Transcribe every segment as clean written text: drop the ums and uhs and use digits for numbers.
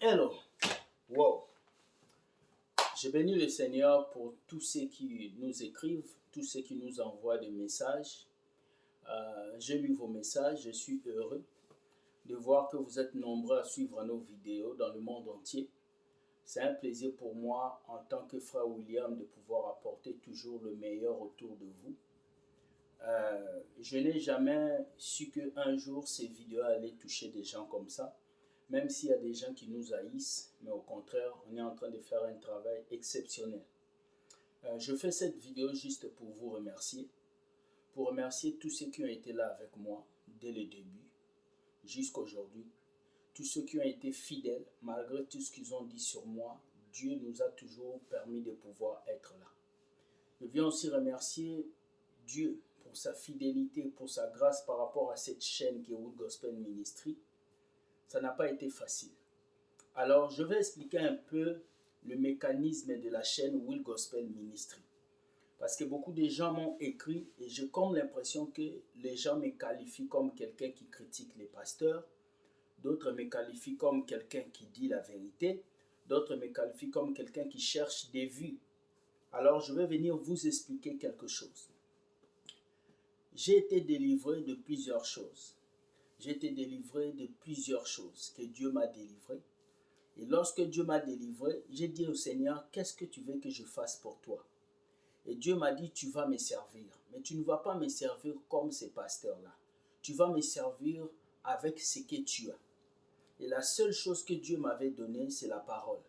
Hello, wow. Je bénis le Seigneur pour tous ceux qui nous écrivent, tous ceux qui nous envoient des messages. J'ai lu vos messages, je suis heureux de voir que vous êtes nombreux à suivre nos vidéos dans le monde entier. C'est un plaisir pour moi, en tant que frère William, de pouvoir apporter toujours le meilleur autour de vous. Je n'ai jamais su qu'un jour ces vidéos allaient toucher des gens comme ça. Même s'il y a des gens qui nous haïssent, mais au contraire, on est en train de faire un travail exceptionnel. Je fais cette vidéo juste pour vous remercier, pour remercier tous ceux qui ont été là avec moi dès le début, jusqu'à aujourd'hui. Tous ceux qui ont été fidèles, malgré tout ce qu'ils ont dit sur moi, Dieu nous a toujours permis de pouvoir être là. Je viens aussi remercier Dieu pour sa fidélité, pour sa grâce par rapport à cette chaîne qui est Wood Gospel Ministry. Ça n'a pas été facile. Alors, je vais expliquer un peu le mécanisme de la chaîne Will Gospel Ministry. Parce que beaucoup de gens m'ont écrit et j'ai comme l'impression que les gens me qualifient comme quelqu'un qui critique les pasteurs. D'autres me qualifient comme quelqu'un qui dit la vérité. D'autres me qualifient comme quelqu'un qui cherche des vues. Alors, je vais venir vous expliquer quelque chose. J'ai été délivré de plusieurs choses. J'ai été délivré de plusieurs choses que Dieu m'a délivré. Et lorsque Dieu m'a délivré, j'ai dit au Seigneur, qu'est-ce que tu veux que je fasse pour toi? Et Dieu m'a dit, tu vas me servir. Mais tu ne vas pas me servir comme ces pasteurs-là. Tu vas me servir avec ce que tu as. Et la seule chose que Dieu m'avait donnée, c'est la parole.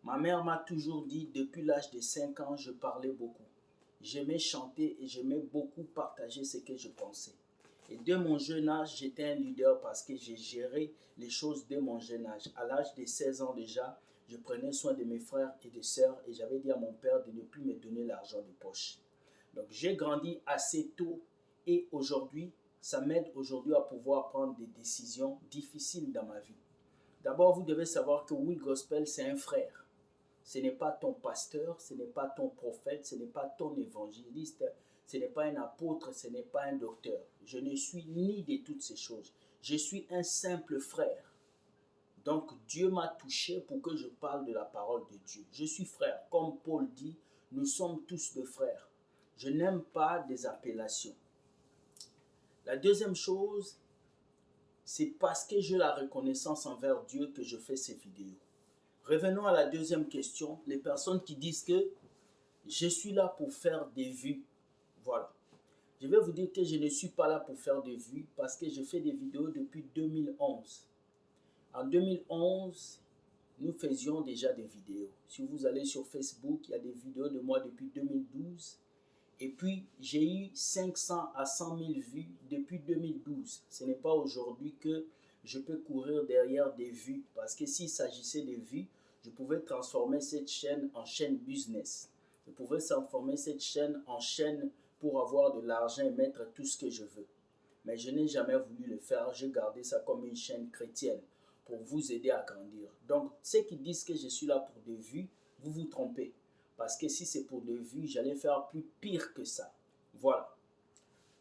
Ma mère m'a toujours dit, depuis l'âge de 5 ans, je parlais beaucoup. J'aimais chanter et j'aimais beaucoup partager ce que je pensais. Et dès mon jeune âge, j'étais un leader parce que j'ai géré les choses dès mon jeune âge. À l'âge de 16 ans déjà, je prenais soin de mes frères et de sœurs et j'avais dit à mon père de ne plus me donner l'argent de poche. Donc j'ai grandi assez tôt et aujourd'hui, ça m'aide aujourd'hui à pouvoir prendre des décisions difficiles dans ma vie. D'abord, vous devez savoir que Will Gospel, c'est un frère. Ce n'est pas ton pasteur, ce n'est pas ton prophète, ce n'est pas ton évangéliste, ce n'est pas un apôtre, ce n'est pas un docteur. Je ne suis ni de toutes ces choses. Je suis un simple frère. Donc Dieu m'a touché pour que je parle de la parole de Dieu. Je suis frère. Comme Paul dit, nous sommes tous des frères. Je n'aime pas des appellations. La deuxième chose, c'est parce que j'ai la reconnaissance envers Dieu que je fais ces vidéos. Revenons à la deuxième question. Les personnes qui disent que je suis là pour faire des vues. Voilà. Je vais vous dire que je ne suis pas là pour faire des vues parce que je fais des vidéos depuis 2011. En 2011, nous faisions déjà des vidéos. Si vous allez sur Facebook, il y a des vidéos de moi depuis 2012. Et puis, j'ai eu 500 à 100 000 vues depuis 2012. Ce n'est pas aujourd'hui que je peux courir derrière des vues. Parce que s'il s'agissait de vues, je pouvais transformer cette chaîne en chaîne business. Je pouvais transformer cette chaîne en chaîne pour avoir de l'argent et mettre tout ce que je veux. Mais je n'ai jamais voulu le faire. J'ai gardé ça comme une chaîne chrétienne pour vous aider à grandir. Donc, ceux qui disent que je suis là pour des vues, vous vous trompez. Parce que si c'est pour des vues, j'allais faire plus pire que ça. Voilà.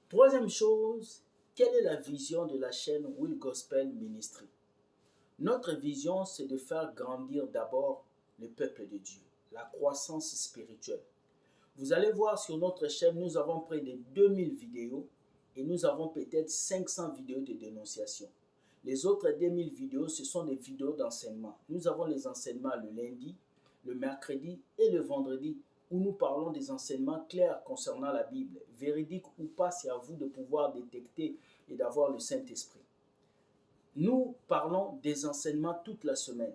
Troisième chose, quelle est la vision de la chaîne Will Gospel Ministry? Notre vision, c'est de faire grandir d'abord le peuple de Dieu, la croissance spirituelle. Vous allez voir sur notre chaîne, nous avons près de 2000 vidéos et nous avons peut-être 500 vidéos de dénonciation. Les autres 2000 vidéos, ce sont des vidéos d'enseignement. Nous avons les enseignements le lundi, le mercredi et le vendredi où nous parlons des enseignements clairs concernant la Bible. Véridique ou pas, c'est à vous de pouvoir détecter et d'avoir le Saint-Esprit. Nous parlons des enseignements toute la semaine.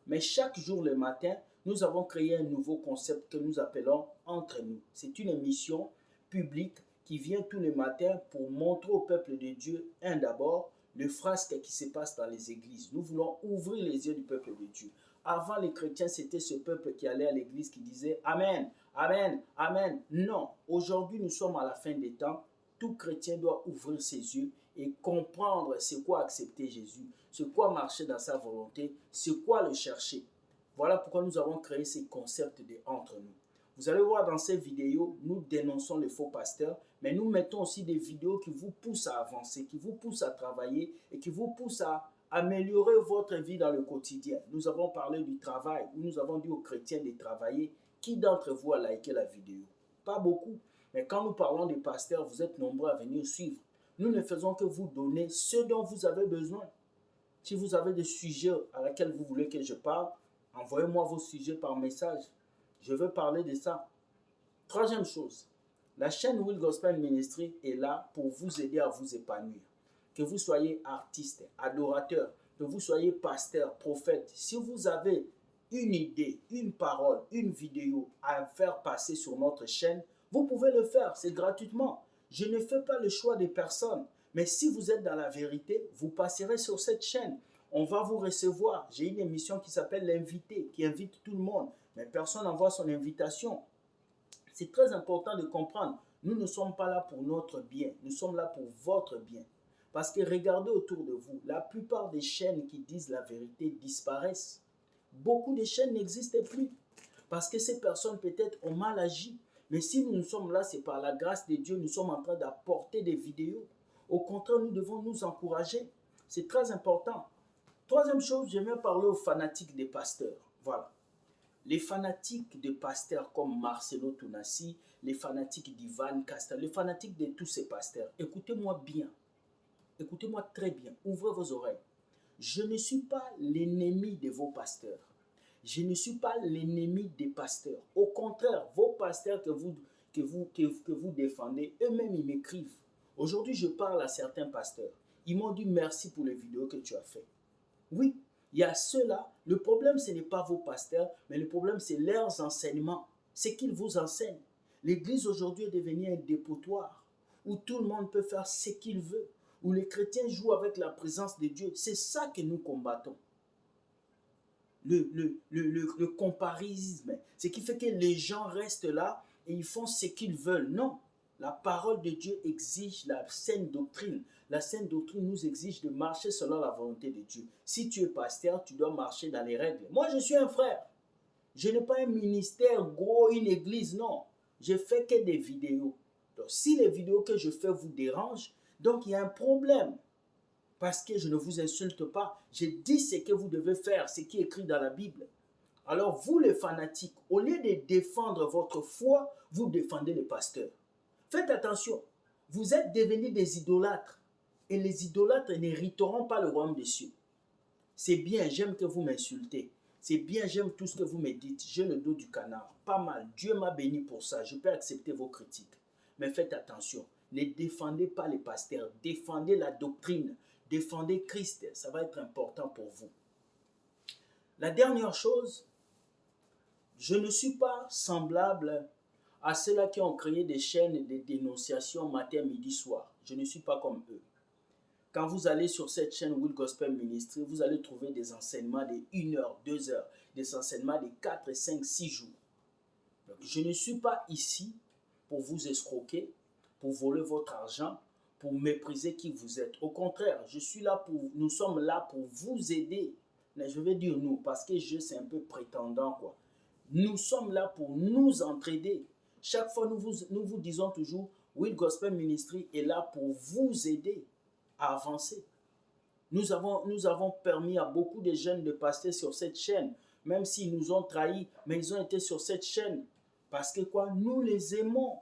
Mais chaque jour le matin, nous avons créé un nouveau concept que nous appelons Entre nous. C'est une émission publique qui vient tous les matins pour montrer au peuple de Dieu, d'abord, le frasque qui se passe dans les églises. Nous voulons ouvrir les yeux du peuple de Dieu. Avant, les chrétiens, c'était ce peuple qui allait à l'église qui disait Amen, Amen, Amen. Non, aujourd'hui, nous sommes à la fin des temps. Tout chrétien doit ouvrir ses yeux et comprendre c'est quoi accepter Jésus, c'est quoi marcher dans sa volonté, c'est quoi le chercher. Voilà pourquoi nous avons créé ces concepts de entre nous. Vous allez voir dans ces vidéos, nous dénonçons les faux pasteurs, mais nous mettons aussi des vidéos qui vous poussent à avancer, qui vous poussent à travailler et qui vous poussent à Améliorer votre vie dans le quotidien. Nous avons parlé du travail, où nous avons dit aux chrétiens de travailler. Qui d'entre vous a liké la vidéo? Pas beaucoup. Mais quand nous parlons des pasteurs, vous êtes nombreux à venir suivre. Nous ne faisons que vous donner ce dont vous avez besoin. Si vous avez des sujets à laquelle vous voulez que je parle, envoyez-moi vos sujets par message. Je veux parler de ça. Troisième chose, la chaîne Will Gospel Ministry est là pour vous aider à vous épanouir. Que vous soyez artiste, adorateur, que vous soyez pasteur, prophète, si vous avez une idée, une parole, une vidéo à faire passer sur notre chaîne, vous pouvez le faire, c'est gratuitement. Je ne fais pas le choix des personnes, mais si vous êtes dans la vérité, vous passerez sur cette chaîne. On va vous recevoir. J'ai une émission qui s'appelle L'invité, qui invite tout le monde, mais personne n'envoie son invitation. C'est très important de comprendre, nous ne sommes pas là pour notre bien, nous sommes là pour votre bien. Parce que regardez autour de vous, la plupart des chaînes qui disent la vérité disparaissent. Beaucoup de chaînes n'existent plus. Parce que ces personnes peut-être ont mal agi. Mais si nous sommes là, c'est par la grâce de Dieu, nous sommes en train d'apporter des vidéos. Au contraire, nous devons nous encourager. C'est très important. Troisième chose, j'aimerais parler aux fanatiques des pasteurs. Voilà. Les fanatiques de pasteurs comme Marcelo Tounassi, les fanatiques d'Ivan Castel, les fanatiques de tous ces pasteurs, écoutez-moi bien. Écoutez-moi très bien, ouvrez vos oreilles. Je ne suis pas l'ennemi de vos pasteurs. Je ne suis pas l'ennemi des pasteurs. Au contraire, vos pasteurs que vous défendez, eux-mêmes, ils m'écrivent. Aujourd'hui, je parle à certains pasteurs. Ils m'ont dit merci pour les vidéos que tu as faites. Oui, il y a ceux-là. Le problème, ce n'est pas vos pasteurs, mais le problème, c'est leurs enseignements. C'est qu'ils vous enseignent. L'église aujourd'hui est devenue un dépotoir où tout le monde peut faire ce qu'il veut, où les chrétiens jouent avec la présence de Dieu. C'est ça que nous combattons. Le comparisme, ce qui fait que les gens restent là et ils font ce qu'ils veulent. Non, la parole de Dieu exige la saine doctrine. La saine doctrine nous exige de marcher selon la volonté de Dieu. Si tu es pasteur, tu dois marcher dans les règles. Moi, je suis un frère. Je n'ai pas un ministère gros, une église, non. Je fais que des vidéos. Donc, si les vidéos que je fais vous dérangent, donc il y a un problème. Parce que je ne vous insulte pas. Je dis ce que vous devez faire, ce qui est écrit dans la Bible. Alors vous les fanatiques, au lieu de défendre votre foi, vous défendez les pasteurs. Faites attention, vous êtes devenus des idolâtres. Et les idolâtres n'hériteront pas le royaume des cieux. C'est bien, j'aime que vous m'insultez. C'est bien, j'aime tout ce que vous me dites. J'ai le dos du canard. Pas mal. Dieu m'a béni pour ça. Je peux accepter vos critiques. Mais faites attention. Ne défendez pas les pasteurs. Défendez la doctrine. Défendez Christ. Ça va être important pour vous. La dernière chose, je ne suis pas semblable à ceux-là qui ont créé des chaînes de dénonciation matin, midi, soir. Je ne suis pas comme eux. Quand vous allez sur cette chaîne Will Gospel Ministry, vous allez trouver des enseignements de 1 heure, 2 heures, des enseignements de 4, 5, 6 jours. Donc, je ne suis pas ici pour vous escroquer, pour voler votre argent, pour mépriser qui vous êtes. Au contraire, nous sommes là pour vous aider. Mais je vais dire nous, parce que je c'est un peu prétendant, quoi. Nous sommes là pour nous entraider. Chaque fois, nous vous disons toujours, Will Gospel Ministry est là pour vous aider à avancer. Nous avons permis à beaucoup de jeunes de passer sur cette chaîne, même s'ils nous ont trahis, mais ils ont été sur cette chaîne. Parce que quoi? Nous les aimons.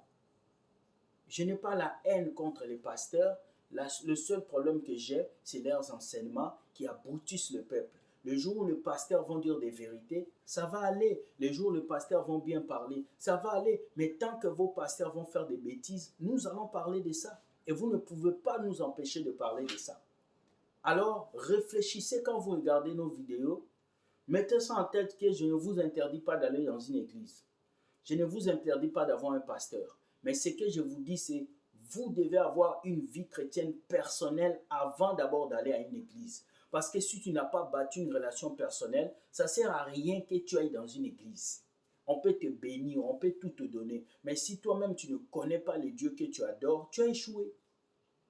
Je n'ai pas la haine contre les pasteurs. Le seul problème que j'ai, c'est leurs enseignements qui abrutissent le peuple. Le jour où les pasteurs vont dire des vérités, ça va aller. Le jour où les pasteurs vont bien parler, ça va aller. Mais tant que vos pasteurs vont faire des bêtises, nous allons parler de ça. Et vous ne pouvez pas nous empêcher de parler de ça. Alors, réfléchissez quand vous regardez nos vidéos. Mettez ça en tête que je ne vous interdis pas d'aller dans une église. Je ne vous interdis pas d'avoir un pasteur. Mais ce que je vous dis, c'est vous devez avoir une vie chrétienne personnelle avant d'abord d'aller à une église. Parce que si tu n'as pas bâti une relation personnelle, ça ne sert à rien que tu ailles dans une église. On peut te bénir, on peut tout te donner. Mais si toi-même tu ne connais pas les dieux que tu adores, tu as échoué.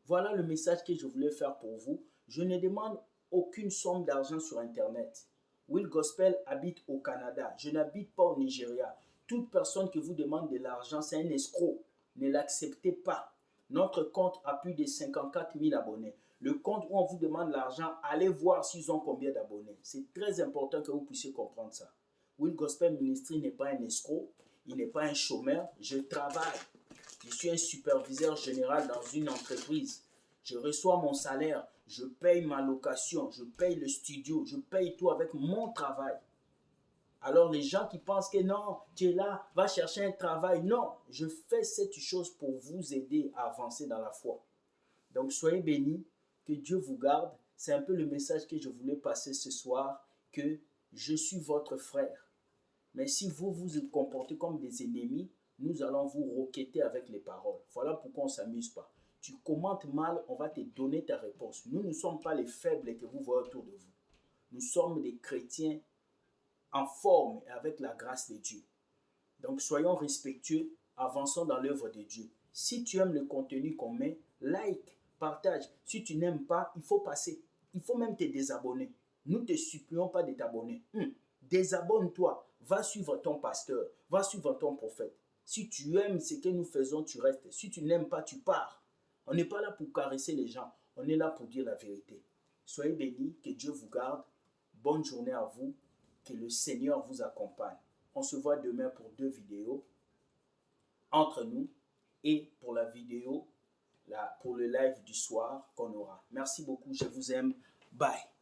Voilà le message que je voulais faire pour vous. Je ne demande aucune somme d'argent sur Internet. Will Gospel habite au Canada. Je n'habite pas au Nigeria. Toute personne qui vous demande de l'argent, c'est un escroc. Ne l'acceptez pas. Notre compte a plus de 54 000 abonnés. Le compte où on vous demande l'argent, allez voir s'ils ont combien d'abonnés. C'est très important que vous puissiez comprendre ça. Will Gospel Ministry n'est pas un escroc, il n'est pas un chômeur. Je travaille. Je suis un superviseur général dans une entreprise. Je reçois mon salaire, je paye ma location, je paye le studio, je paye tout avec mon travail. Alors les gens qui pensent que non, tu es là, va chercher un travail. Non, je fais cette chose pour vous aider à avancer dans la foi. Donc soyez bénis, que Dieu vous garde. C'est un peu le message que je voulais passer ce soir, que je suis votre frère. Mais si vous vous comportez comme des ennemis, nous allons vous roqueter avec les paroles. Voilà pourquoi on ne s'amuse pas. Tu commentes mal, on va te donner ta réponse. Nous ne sommes pas les faibles que vous voyez autour de vous. Nous sommes des chrétiens en forme et avec la grâce de Dieu. Donc soyons respectueux, avançons dans l'œuvre de Dieu. Si tu aimes le contenu qu'on met, like, partage. Si tu n'aimes pas, il faut passer. Il faut même te désabonner. Nous ne te supplions pas de t'abonner. Désabonne-toi. Va suivre ton pasteur. Va suivre ton prophète. Si tu aimes ce que nous faisons, tu restes. Si tu n'aimes pas, tu pars. On n'est pas là pour caresser les gens. On est là pour dire la vérité. Soyez bénis, que Dieu vous garde. Bonne journée à vous. Que le Seigneur vous accompagne. On se voit demain pour 2 vidéos entre nous et pour la vidéo, pour le live du soir qu'on aura. Merci beaucoup, je vous aime. Bye.